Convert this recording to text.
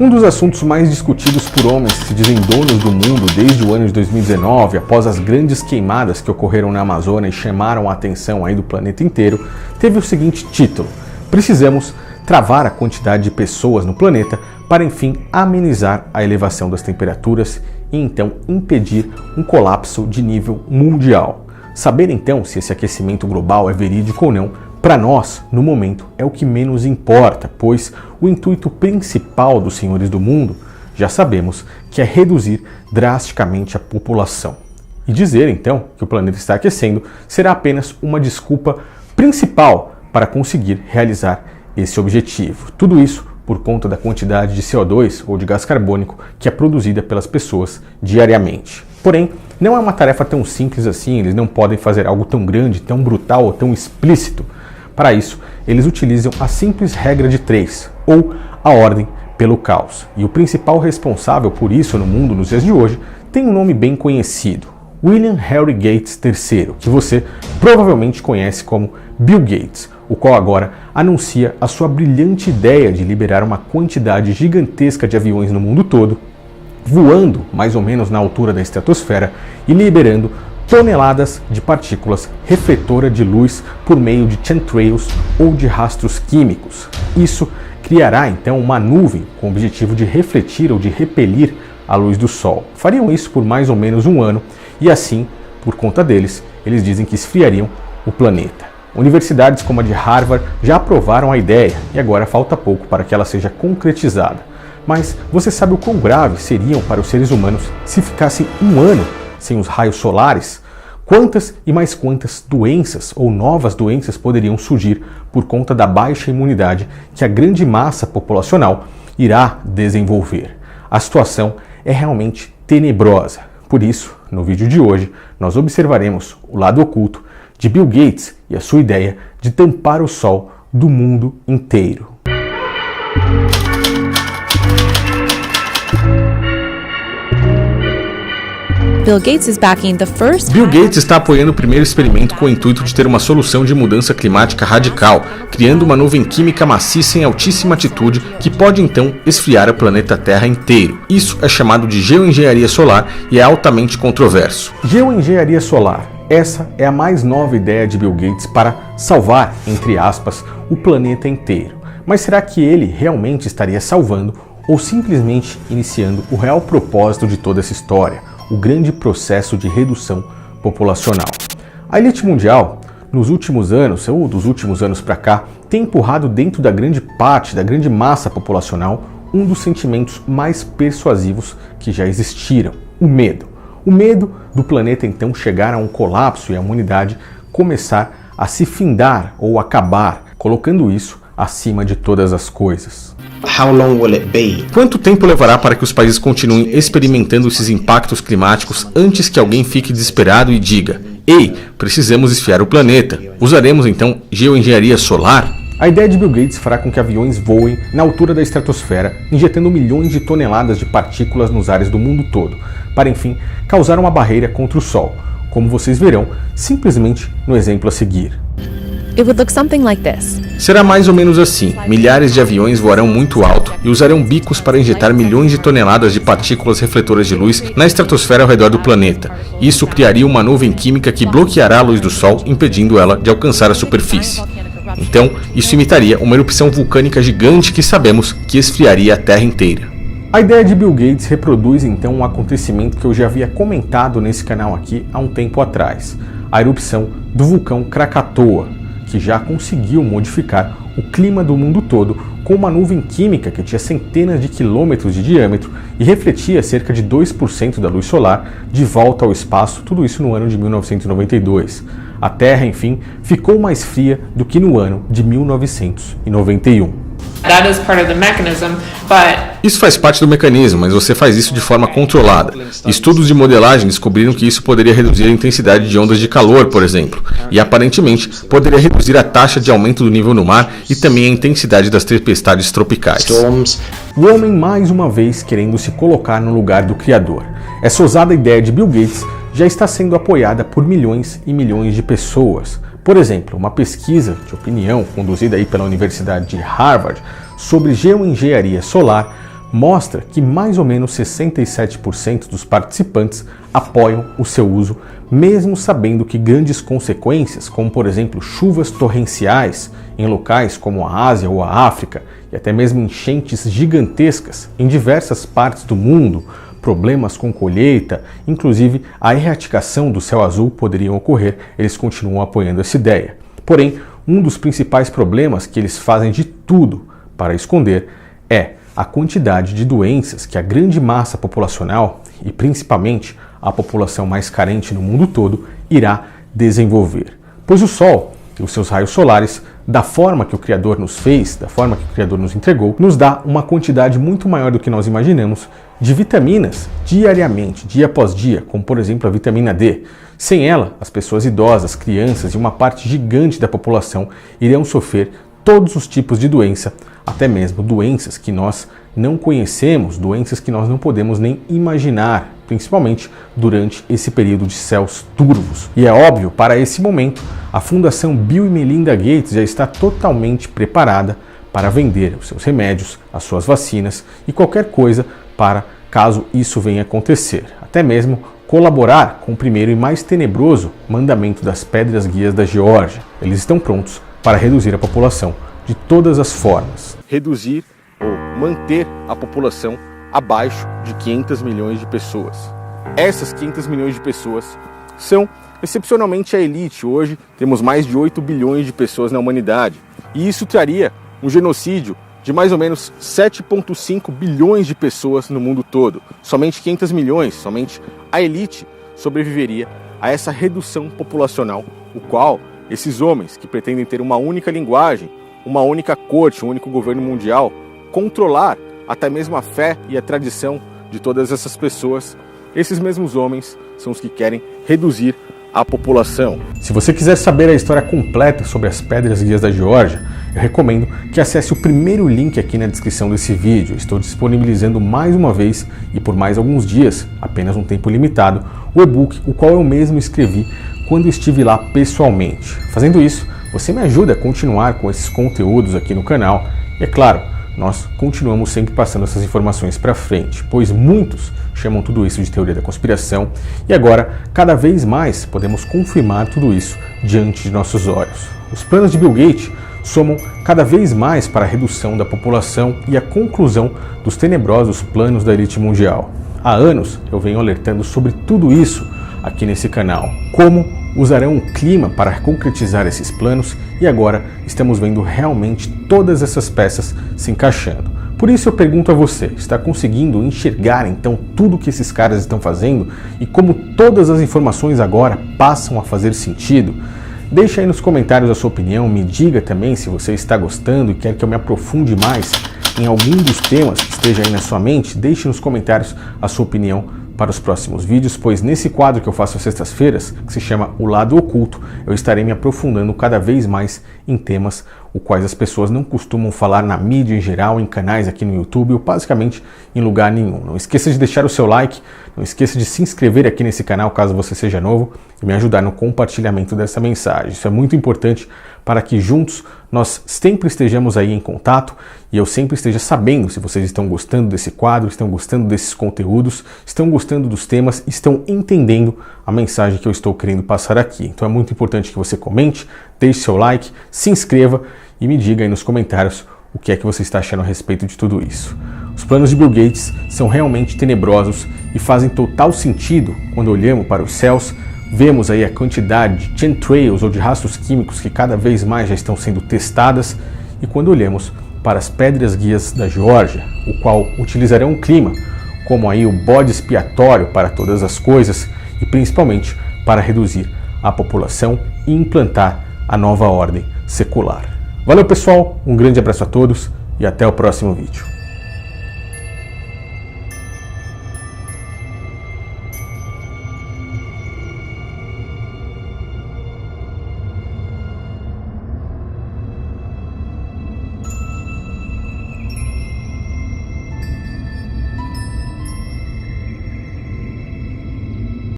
Um dos assuntos mais discutidos por homens que se dizem donos do mundo desde o ano de 2019, após as grandes queimadas que ocorreram na Amazônia e chamaram a atenção aí do planeta inteiro, teve o seguinte título: Precisamos travar a quantidade de pessoas no planeta para, enfim, amenizar a elevação das temperaturas e então impedir um colapso de nível mundial. Saber então se esse aquecimento global é verídico ou não, para nós, no momento, é o que menos importa, pois o intuito principal dos senhores do mundo, já sabemos, que é reduzir drasticamente a população. E dizer então que o planeta está aquecendo será apenas uma desculpa principal para conseguir realizar esse objetivo. Tudo isso por conta da quantidade de CO2 ou de gás carbônico que é produzida pelas pessoas diariamente. Porém, não é uma tarefa tão simples assim, eles não podem fazer algo tão grande, tão brutal ou tão explícito. Para isso, eles utilizam a simples regra de 3, ou a ordem pelo caos. E o principal responsável por isso no mundo nos dias de hoje tem um nome bem conhecido: William Henry Gates III, que você provavelmente conhece como Bill Gates, o qual agora anuncia a sua brilhante ideia de liberar uma quantidade gigantesca de aviões no mundo todo, voando mais ou menos na altura da estratosfera e liberando toneladas de partículas refletoras de luz por meio de chemtrails ou de rastros químicos. Isso criará então uma nuvem com o objetivo de refletir ou de repelir a luz do Sol. Fariam isso por mais ou menos um ano e assim, por conta deles, eles dizem que esfriariam o planeta. Universidades como a de Harvard já aprovaram a ideia e agora falta pouco para que ela seja concretizada. Mas você sabe o quão grave seriam para os seres humanos se ficassem um ano sem os raios solares? Quantas e mais quantas doenças ou novas doenças poderiam surgir por conta da baixa imunidade que a grande massa populacional irá desenvolver? A situação é realmente tenebrosa. Por isso, no vídeo de hoje, nós observaremos o lado oculto de Bill Gates e a sua ideia de tampar o sol do mundo inteiro. Bill Gates está apoiando o primeiro experimento com o intuito de ter uma solução de mudança climática radical, criando uma nuvem química maciça em altíssima altitude que pode então esfriar o planeta Terra inteiro. Isso é chamado de geoengenharia solar e é altamente controverso. Geoengenharia solar. Essa é a mais nova ideia de Bill Gates para salvar, entre aspas, o planeta inteiro. Mas será que ele realmente estaria salvando ou simplesmente iniciando o real propósito de toda essa história? O grande processo de redução populacional. A elite mundial, nos últimos anos, ou dos últimos anos para cá, tem empurrado dentro da grande parte, da grande massa populacional, um dos sentimentos mais persuasivos que já existiram: o medo. O medo do planeta então chegar a um colapso e a humanidade começar a se findar ou acabar, colocando isso acima de todas as coisas. How long will it be? Quanto tempo levará para que os países continuem experimentando esses impactos climáticos antes que alguém fique desesperado e diga: ei, precisamos esfriar o planeta? Usaremos então geoengenharia solar? A ideia de Bill Gates fará com que aviões voem na altura da estratosfera, injetando milhões de toneladas de partículas nos ares do mundo todo, para enfim causar uma barreira contra o Sol, como vocês verão simplesmente no exemplo a seguir. It would look something like this. Será mais ou menos assim: milhares de aviões voarão muito alto e usarão bicos para injetar milhões de toneladas de partículas refletoras de luz na estratosfera ao redor do planeta. Isso criaria uma nuvem química que bloqueará a luz do Sol, impedindo ela de alcançar a superfície. Então, isso imitaria uma erupção vulcânica gigante que sabemos que esfriaria a Terra inteira. A ideia de Bill Gates reproduz então um acontecimento que eu já havia comentado nesse canal aqui há um tempo atrás: a erupção do vulcão Krakatoa, que já conseguiu modificar o clima do mundo todo com uma nuvem química que tinha centenas de quilômetros de diâmetro e refletia cerca de 2% da luz solar de volta ao espaço, tudo isso no ano de 1992. A Terra, enfim, ficou mais fria do que no ano de 1991. Isso faz parte do mecanismo, mas você faz isso de forma controlada. Estudos de modelagem descobriram que isso poderia reduzir a intensidade de ondas de calor, por exemplo, e aparentemente poderia reduzir a taxa de aumento do nível no mar e também a intensidade das tempestades tropicais. O homem mais uma vez querendo se colocar no lugar do Criador. Essa ousada ideia de Bill Gates já está sendo apoiada por milhões e milhões de pessoas. Por exemplo, uma pesquisa de opinião conduzida aí pela Universidade de Harvard sobre geoengenharia solar mostra que mais ou menos 67% dos participantes apoiam o seu uso, mesmo sabendo que grandes consequências, como por exemplo chuvas torrenciais em locais como a Ásia ou a África, e até mesmo enchentes gigantescas em diversas partes do mundo, problemas com colheita, inclusive a erradicação do céu azul poderiam ocorrer, eles continuam apoiando essa ideia. Porém, um dos principais problemas que eles fazem de tudo para esconder é a quantidade de doenças que a grande massa populacional, e principalmente a população mais carente no mundo todo, irá desenvolver. Pois o Sol e os seus raios solares, da forma que o Criador nos fez, da forma que o Criador nos entregou, nos dá uma quantidade muito maior do que nós imaginamos de vitaminas diariamente, dia após dia, como por exemplo a vitamina D. Sem ela, as pessoas idosas, crianças e uma parte gigante da população irão sofrer todos os tipos de doença, até mesmo doenças que nós não conhecemos, doenças que nós não podemos nem imaginar, principalmente durante esse período de céus turvos. E é óbvio, para esse momento, a Fundação Bill e Melinda Gates já está totalmente preparada para vender os seus remédios, as suas vacinas e qualquer coisa para caso isso venha acontecer. Até mesmo colaborar com o primeiro e mais tenebroso mandamento das pedras guias da Geórgia. Eles estão prontos para reduzir a população de todas as formas. Reduzir ou manter a população abaixo de 500 milhões de pessoas. Essas 500 milhões de pessoas são excepcionalmente a elite. Hoje temos mais de 8 bilhões de pessoas na humanidade. E isso traria um genocídio de mais ou menos 7,5 bilhões de pessoas no mundo todo. Somente 500 milhões, somente a elite sobreviveria a essa redução populacional, o qual esses homens que pretendem ter uma única linguagem, uma única corte, um único governo mundial, controlar até mesmo a fé e a tradição de todas essas pessoas, esses mesmos homens são os que querem reduzir a população. Se você quiser saber a história completa sobre as pedras guias da Geórgia, eu recomendo que acesse o primeiro link aqui na descrição desse vídeo. Estou disponibilizando mais uma vez e por mais alguns dias, apenas um tempo limitado, o e-book, o qual eu mesmo escrevi quando estive lá pessoalmente. Fazendo isso, você me ajuda a continuar com esses conteúdos aqui no canal e, é claro, nós continuamos sempre passando essas informações para frente, pois muitos chamam tudo isso de teoria da conspiração e agora, cada vez mais, podemos confirmar tudo isso diante de nossos olhos. Os planos de Bill Gates somam cada vez mais para a redução da população e a conclusão dos tenebrosos planos da elite mundial. Há anos eu venho alertando sobre tudo isso aqui nesse canal, como usarão o clima para concretizar esses planos e agora estamos vendo realmente todas essas peças se encaixando. Por isso eu pergunto a você, está conseguindo enxergar então tudo que esses caras estão fazendo e como todas as informações agora passam a fazer sentido? Deixa aí nos comentários a sua opinião, me diga também se você está gostando e quer que eu me aprofunde mais em algum dos temas que esteja aí na sua mente, deixe nos comentários a sua opinião para os próximos vídeos, pois nesse quadro que eu faço às sextas-feiras, que se chama O Lado Oculto, eu estarei me aprofundando cada vez mais em temas os quais as pessoas não costumam falar na mídia em geral, em canais aqui no YouTube ou basicamente em lugar nenhum. Não esqueça de deixar o seu like, não esqueça de se inscrever aqui nesse canal caso você seja novo e me ajudar no compartilhamento dessa mensagem. Isso é muito importante para que juntos nós sempre estejamos aí em contato e eu sempre esteja sabendo se vocês estão gostando desse quadro, estão gostando desses conteúdos, estão gostando dos temas, estão entendendo a mensagem que eu estou querendo passar aqui. Então é muito importante que você comente, deixe seu like, se inscreva e me diga aí nos comentários o que é que você está achando a respeito de tudo isso. Os planos de Bill Gates são realmente tenebrosos e fazem total sentido quando olhamos para os céus. Vemos aí a quantidade de chemtrails ou de rastros químicos que cada vez mais já estão sendo testadas e quando olhamos para as pedras guias da Geórgia, o qual utilizarão o clima como aí o bode expiatório para todas as coisas e principalmente para reduzir a população e implantar a nova ordem secular. Valeu pessoal, um grande abraço a todos e até o próximo vídeo.